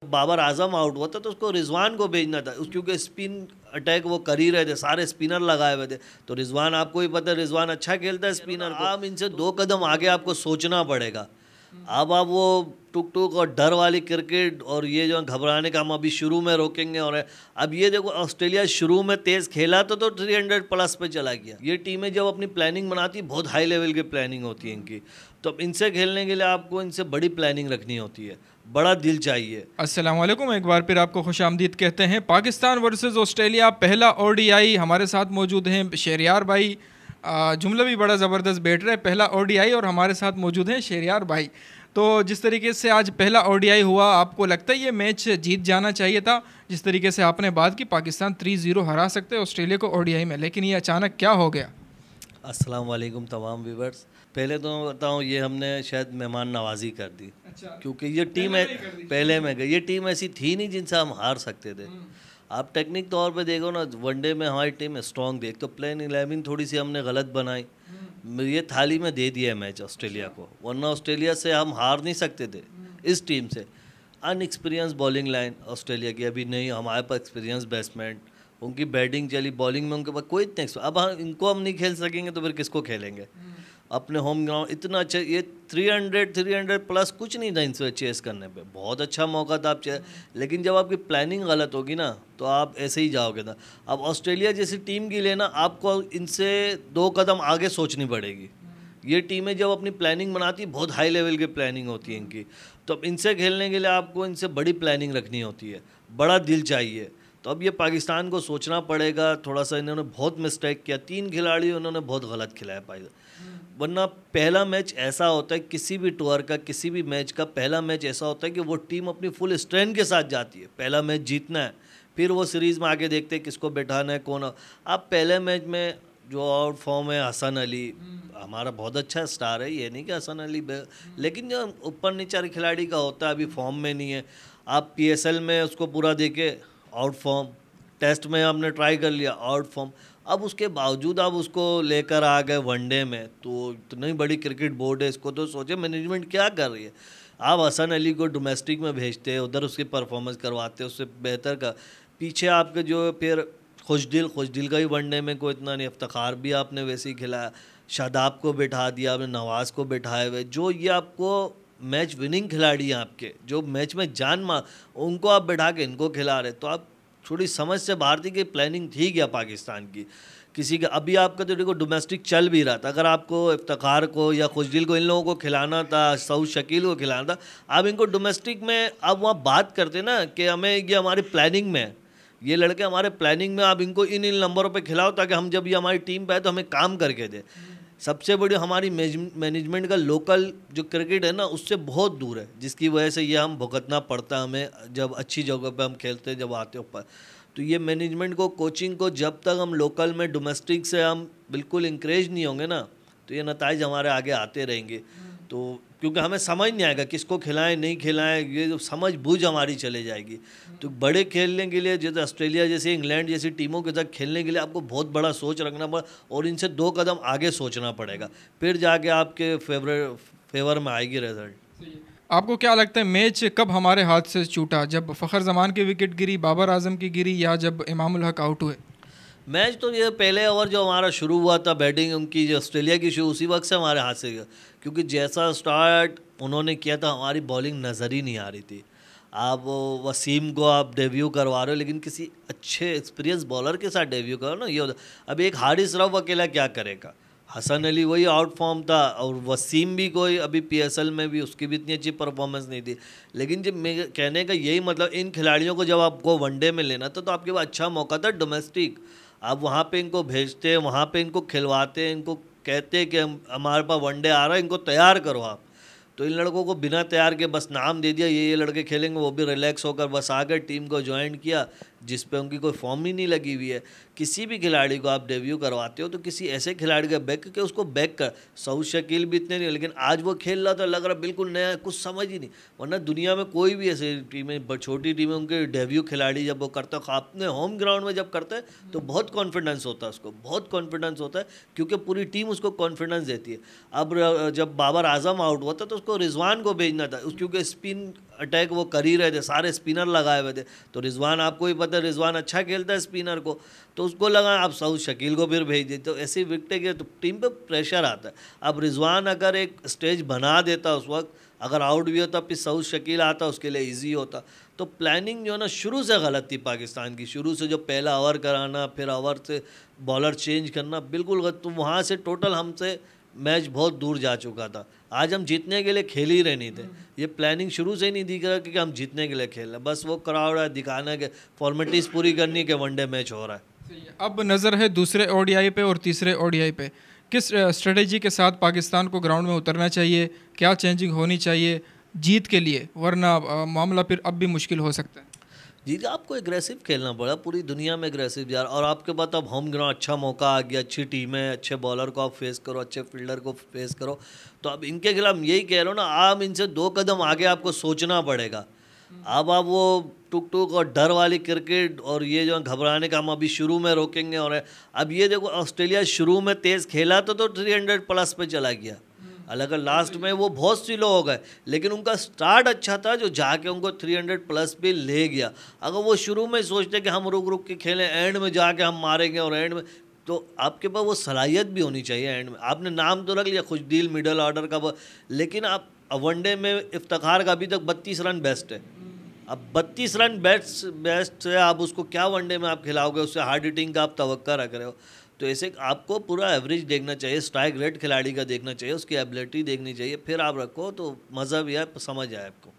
Babar Azam out हुआ था तो उसको रिजवान को भेजना था क्योंकि स्पिन अटैक वो कर ही रहे थे, सारे स्पिनर लगाए हुए थे। तो रिजवान आपको ही पता है, रिजवान अच्छा खेलता है स्पिनर को। आप इनसे 2 कदम आगे आपको सोचना पड़ेगा। अब आप वो टुक टुक और डर वाली क्रिकेट और ये जो घबराने का हम अभी शुरू में रोकेंगे। और अब ये देखो, ऑस्ट्रेलिया शुरू में तेज़ खेला तो 300 प्लस पे चला गया। ये टीमें जब अपनी प्लानिंग बनाती है, बहुत हाई लेवल की प्लानिंग होती है इनकी। तो अब इनसे खेलने के लिए आपको इनसे बड़ी प्लानिंग रखनी होती है, बड़ा दिल चाहिए। अस्सलाम वालेकुम, एक बार फिर आपको खुशामदीद कहते हैं। पाकिस्तान वर्सेस ऑस्ट्रेलिया पहला ओडीआई, हमारे साथ मौजूद हैं शहरियार भाई। जुमला भी बड़ा ज़बरदस्त बैठ रहा है, पहला ओडीआई और हमारे साथ मौजूद हैं शहरियार भाई। तो जिस तरीके से आज पहला ओडीआई हुआ, आपको लगता है ये मैच जीत जाना चाहिए था? जिस तरीके से आपने बात की, पाकिस्तान 3-0 हरा सकते हैं ऑस्ट्रेलिया को ओडीआई में, लेकिन ये अचानक क्या हो गया? अस्सलाम वालेकुम तमाम व्यूवर्स। पहले तो मैं बताऊं, ये हमने शायद मेहमान नवाजी कर दी। अच्छा, क्योंकि ये टीम है पहले में गई, ये टीम ऐसी थी नहीं जिनसे हम हार सकते थे। आप टेक्निक तौर पे देखो ना, वनडे में हमारी टीम स्ट्रॉन्ग थी। एक तो प्लेन 11 थोड़ी सी हमने गलत बनाई, ये थाली में दे दिया मैच ऑस्ट्रेलिया को, वरना ऑस्ट्रेलिया से हम हार नहीं सकते थे इस टीम से। अनएक्सपीरियंस बॉलिंग लाइन ऑस्ट्रेलिया की, अभी नहीं हमारे पास एक्सपीरियंस बैट्समैन, उनकी बैटिंग चली, बॉलिंग में उनके पास कोई इतने अब इनको हम नहीं खेल सकेंगे तो फिर किसको खेलेंगे? अपने होम ग्राउंड इतना अच्छा, ये 300 प्लस कुछ नहीं था इनसे चेस करने पे। बहुत अच्छा मौका था आप लेकिन जब आपकी प्लानिंग गलत होगी ना तो आप ऐसे ही जाओगे ना। अब ऑस्ट्रेलिया जैसी टीम के लिए ना आपको इनसे 2 कदम आगे सोचनी पड़ेगी। ये टीमें जब अपनी प्लानिंग बनाती है, बहुत हाई लेवल की प्लानिंग होती है इनकी। तो अब इनसे खेलने के लिए आपको इनसे बड़ी प्लानिंग रखनी होती है, बड़ा दिल चाहिए। तो अब ये पाकिस्तान को सोचना पड़ेगा थोड़ा सा। इन्होंने बहुत मिस्टेक किया, 3 खिलाड़ी उन्होंने बहुत गलत खिलाया पाया। वरना पहला मैच ऐसा होता है किसी भी टूर का, किसी भी मैच का पहला मैच ऐसा होता है कि वो टीम अपनी फुल स्ट्रेंथ के साथ जाती है। पहला मैच जीतना है, फिर वो सीरीज़ में आगे देखते हैं किसको बैठाना है, कौन। आप पहले मैच में जो आउट फॉर्म है, हसन अली हमारा बहुत अच्छा स्टार है, ये नहीं कि हसन अली लेकिन जो ऊपर नीचे खिलाड़ी का होता है अभी फॉर्म में नहीं है। आप पीएसएल में उसको पूरा देखे आउट फॉर्म, टेस्ट में आपने ट्राई कर लिया आउट फॉर्म, अब उसके बावजूद आप उसको लेकर आ गए वनडे में। तो इतनी बड़ी क्रिकेट बोर्ड है, इसको तो सोचे मैनेजमेंट क्या कर रही है। आप हसन अली को डोमेस्टिक में भेजते हैं, उधर उसकी परफॉर्मेंस करवाते हैं, उससे बेहतर का पीछे आपके जो फिर खुशदिल का ही वनडे में कोई इतना नहीं, इफ्तिखार भी आपने वैसे ही खिलाया, शादाब को बैठा दिया आपने, नवाज़ को बैठाए हुए, जो ये आपको मैच विनिंग खिलाड़ी हैं आपके, जो मैच में जान मार, उनको आप बैठा के इनको खिला रहे। तो आप थोड़ी समझ से बाहर थी कि प्लानिंग थी क्या पाकिस्तान की किसी का। अभी आपका तो देखो डोमेस्टिक चल भी रहा था, अगर आपको इफ्तिखार को या खुशदिल को इन लोगों को खिलाना था, सऊद शकील को खिलाना था, आप इनको डोमेस्टिक में अब वहाँ बात करते ना कि हमें ये हमारी प्लानिंग में है, ये लड़के हमारे प्लानिंग में, आप इनको इन नंबरों पे खिलाओ ताकि हम जब ये हमारी टीम पे आए तो हमें काम करके दे। सबसे बड़ी हमारी मैनेजमेंट का लोकल जो क्रिकेट है ना उससे बहुत दूर है, जिसकी वजह से ये हम भुगतना पड़ता है हमें जब अच्छी जगह पे हम खेलते हैं, जब आते ऊपर। तो ये मैनेजमेंट को, कोचिंग को, जब तक हम लोकल में डोमेस्टिक से हम बिल्कुल इंकरेज नहीं होंगे ना तो ये नताइज हमारे आगे आते रहेंगे। तो क्योंकि हमें समझ नहीं आएगा किसको खिलाएं नहीं खिलाएं, ये जो समझ बूझ हमारी चले जाएगी। तो बड़े खेलने के लिए, जैसे ऑस्ट्रेलिया जैसे, इंग्लैंड जैसी टीमों के साथ खेलने के लिए आपको बहुत बड़ा सोच रखना पड़ा और इनसे 2 कदम आगे सोचना पड़ेगा, फिर जाके आपके फेवर में आएगी रिजल्ट। आपको क्या लगता है मैच कब हमारे हाथ से छूटा? जब फ़खर जमान की विकेट गिरी, बाबर आजम की गिरी, या जब इमामुल हक आउट हुए? मैच तो ये पहले ओवर जो हमारा शुरू हुआ था बैटिंग उनकी, जो ऑस्ट्रेलिया की शुरू, उसी वक्त से हमारे हाथ से गया। क्योंकि जैसा स्टार्ट उन्होंने किया था, हमारी बॉलिंग नज़र ही नहीं आ रही थी। आप वसीम को आप डेब्यू करवा रहे हो, लेकिन किसी अच्छे एक्सपीरियंस बॉलर के साथ डेब्यू करो ना। ये होता, अब एक हारिस रऊफ अकेला क्या करेगा? हसन अली वही आउट फॉर्म था, और वसीम भी कोई अभी पीएसएल में भी उसकी भी इतनी अच्छी परफॉर्मेंस नहीं थी। लेकिन जब मेरे कहने का यही मतलब, इन खिलाड़ियों को जब आपको वनडे में लेना था तो आपके पास अच्छा मौका था डोमेस्टिक। आप वहाँ पे इनको भेजते हैं, वहाँ पे इनको खिलवाते हैं, इनको कहते हैं कि हमारे पास वनडे आ रहा है, इनको तैयार करो आप। तो इन लड़कों को बिना तैयार के बस नाम दे दिया, ये लड़के खेलेंगे, वो भी रिलैक्स होकर बस आ गए, टीम को ज्वाइन किया जिस पे उनकी कोई फॉर्म ही नहीं लगी हुई है। किसी भी खिलाड़ी को आप डेब्यू करवाते हो तो किसी ऐसे खिलाड़ी का बैक के उसको बैक कर। सऊद शकील भी इतने नहीं, लेकिन आज वो खेल रहा था, लग रहा बिल्कुल नया, कुछ समझ ही नहीं। वरना दुनिया में कोई भी ऐसे टीमें, छोटी टीमें, उनके डेब्यू खिलाड़ी जब वो करता है अपने होम ग्राउंड में जब करता है तो बहुत कॉन्फिडेंस होता है उसको, बहुत कॉन्फिडेंस होता है, क्योंकि पूरी टीम उसको कॉन्फिडेंस देती है। अब जब बाबर आजम आउट हुआ था तो उसको रिजवान को भेजना था, क्योंकि स्पिन अटैक वो कर ही रहे थे, सारे स्पिनर लगाए हुए थे। तो रिजवान, आपको ही पता है रिजवान अच्छा खेलता है स्पिनर को, तो उसको लगा आप साउथ शकील को फिर भेज देते, तो ऐसी विकटें के तो टीम पे प्रेशर आता है। अब रिजवान अगर एक स्टेज बना देता उस वक्त, अगर आउट भी होता फिर साउथ शकील आता, उसके लिए ईजी होता। तो प्लानिंग जो है ना शुरू से गलत थी पाकिस्तान की, शुरू से जो पहला ओवर कराना, फिर ओवर से बॉलर चेंज करना, बिल्कुल गलत। तो वहाँ से टोटल हमसे मैच बहुत दूर जा चुका था। आज हम जीतने के लिए खेल ही रहे नहीं थे, ये प्लानिंग शुरू से ही नहीं दिख रहा कि हम जीतने के लिए खेल रहे हैं, बस वो क्राउड है दिखाना के फॉर्मेलिटीज़ पूरी करनी के वनडे मैच हो रहा है। अब नज़र है दूसरे ओडीआई पे और तीसरे ओडीआई पे, किस स्ट्रेटेजी के साथ पाकिस्तान को ग्राउंड में उतरना चाहिए, क्या चेंजिंग होनी चाहिए जीत के लिए, वरना मामला फिर अब भी मुश्किल हो सकता है। जी आपको एग्रेसिव खेलना पड़ा, पूरी दुनिया में एग्रेसिव यार, और आपके पास अब होम ग्राउंड अच्छा मौका आ गया, अच्छी टीम है, अच्छे बॉलर को आप फेस करो, अच्छे फील्डर को फेस करो। तो अब इनके खिलाफ यही कह रहा हूँ ना, आप इनसे 2 कदम आगे आपको सोचना पड़ेगा। अब आप वो टुक टुक और डर वाली क्रिकेट और ये जो घबराने का हम अभी शुरू में रोकेंगे। और अब ये देखो ऑस्ट्रेलिया शुरू में तेज़ खेला तो 300 प्लस पे चला गया, अगर लास्ट में वो बहुत स्लो हो गए, लेकिन उनका स्टार्ट अच्छा था जो जाके उनको 300 प्लस पे ले गया। अगर वो शुरू में सोचते कि हम रुक रुक के खेलें, एंड में जाके हम मारेंगे, और एंड में तो आपके पास वो सलाहियत भी होनी चाहिए। एंड में आपने नाम तो रख लिया खुशदिल मिडल ऑर्डर का, लेकिन आप वनडे में इफ्तिखार का अभी तक 32 रन बेस्ट है। अब 32 रन बेस्ट है, आप उसको क्या वनडे में आप खिलाओगे, उससे हार्ड हिटिंग का आप तवक्का रख रहे हो। तो ऐसे आपको पूरा एवरेज देखना चाहिए, स्ट्राइक रेट खिलाड़ी का देखना चाहिए, उसकी एबिलिटी देखनी चाहिए, फिर आप रखो तो मज़ा भी आए, समझ आए आपको।